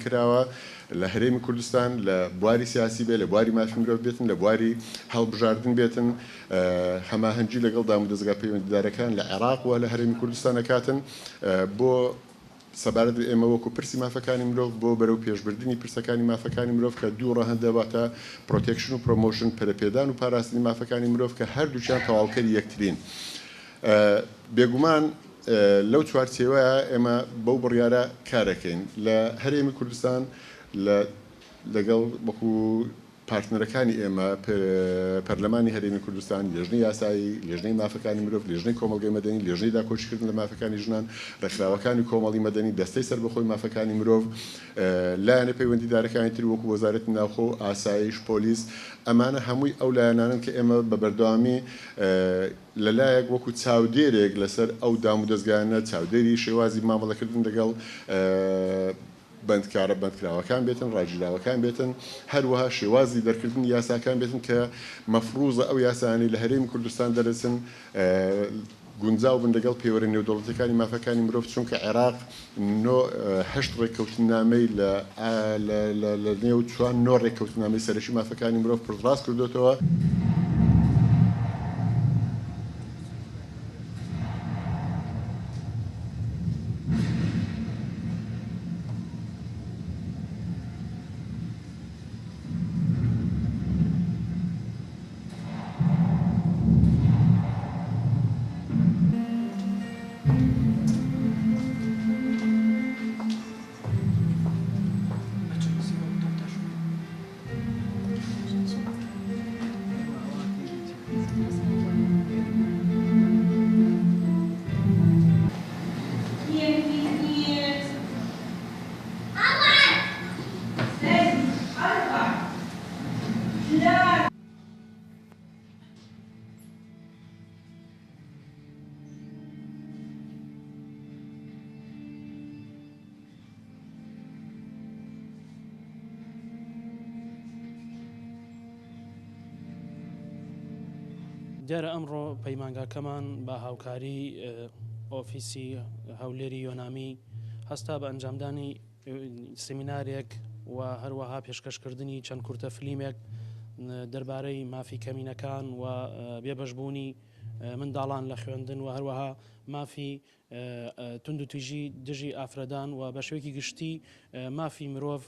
کراوە لە هەرێمی کوردستان لە بواری سیاسی بێت لە بواری مافی مرۆڤ بێتن لە بواری هەڵبژاردن بێتن هەماهەنگی لەگەڵ دامودەزگا پەیوەندیدارەکان لە عێراق و لە هەرێمی کوردستان ئەکاتن بۆ سەبارەت ئێمە وەکو پرسی مافەکانی مرۆڤ بۆ بەرەو پێشبردننی پرسەکانی مافەکانی مرۆڤ کە دوو ڕەهەندەباتە پرۆتێکشن و پرۆمۆشن پەرەپێدان و پاراستنی مافەکانی مرۆڤ کە هەردووچیان تەواوکەری یەکترین بێگومان لەو چوارچێوەیە ئێمە بەو بڕیارە کارەکەین لە هەرێمی کوردستان لەگەڵ وەکو پارتنەرەکانی ئێمە پەرلەمانی هەرێمی کوردستان لێژنەی یاسایی لێژنەی مافەکانی مرۆڤ لێژنەی کۆمەڵگەی مەدەنی لێژنەی داکۆچیکردن لە مافەکانی ژنان ڕێکخراوەکانی کۆمەڵی مەدەنی دەستەی سەربەخۆی مافەکانی مرۆڤ لایەنە پەیوەندیدارەکانی تر وەکو وەزارەتی ناوخۆ ئاسایش پۆلیس ئەمانە هەمووی ئەو لایەنانن کە ئێمە بە بەردەوامی لەلایەک وەکو چاودێرێک لەسەر ئەو دامودەزگایانە چاودێری شێوازی مامەڵەکردن لەگەڵ بەندکراوەکان بێتن ڕاجیراوەکان بێتن هەروەها شێوازی دەرکردن یاساکان بێتن کە مەفروضە ئەو یاسانی لە هەرێمی کوردستان دەرەچن گونجاو بن لەگەڵ پێوەرە نێودەوڵەتەکانی مافەکانی مرۆڤ چونکە عێراق هەشت ڕێککەوتنامەی لە نێو چوان نۆ ڕێککەوتنامەی سەرەکی مافەکانی مرۆڤ پڕڕاست کردوێتەوە. دیارە ئەمڕۆ پەیمانگاکەمان بە هاوکاری ئۆفیسی هەولێری یۆنامی هەستا بە ئەنجامدانی سمینارێک و هەروەها پێشکەشکردنی چەند کورتە فلیمێک دەربارەی مافی کەمینەکان و بێبەشبوونی منداڵان لە خوێندن و هەروەها مافی تونند و تویژی دژی ئافرەدان و بە شێوەیەکی گشتی مافی مرۆڤ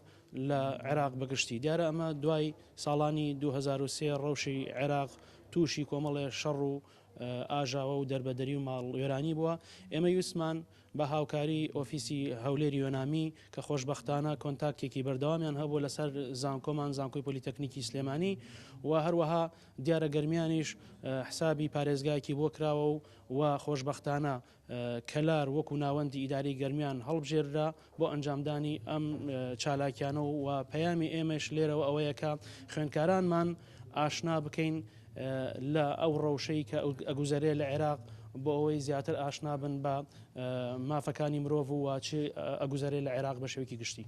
لە عێراق بەگشتی. دیارە ئەمە دوای ساڵانی 2023 ڕەوشی عێراق تووشی کۆمەڵێ شەڕ و ئاژاوە و دەربەدەری و ماڵوێرانی بووە. ئێمە ویسمان بە هاوکاری ئۆفیسی هەولێری یۆنامی کە خۆشبەختانە کۆنتاکتێکی بەردەوامیان هەبوو لەسەر زانکۆمان زانکۆی پۆلیتەکنیکی سلێمانی و هەروەها دیارە گەرمیانیش حسابی پارێزگایەکی بۆ کراوە و خۆشبەختانە کەلار وەکو ناوەندی ئیداری گەرمیان هەڵبژێررا بۆ ئەنجامدانی ئەم چالاکیانە و پەیامی ئێمەش لێرەوە ئەوەیە کە خوێندکارانمان ئاشنا بکەین لە ئەو ڕەوشەی کە ئەگوزارێ لە عێراق بۆ ئەوەی زیاتر ئاشنا بن بە مافەکانی مرۆڤ و چ ئەگوزارێ لە عێراق بە شێوەیەکی گشتی.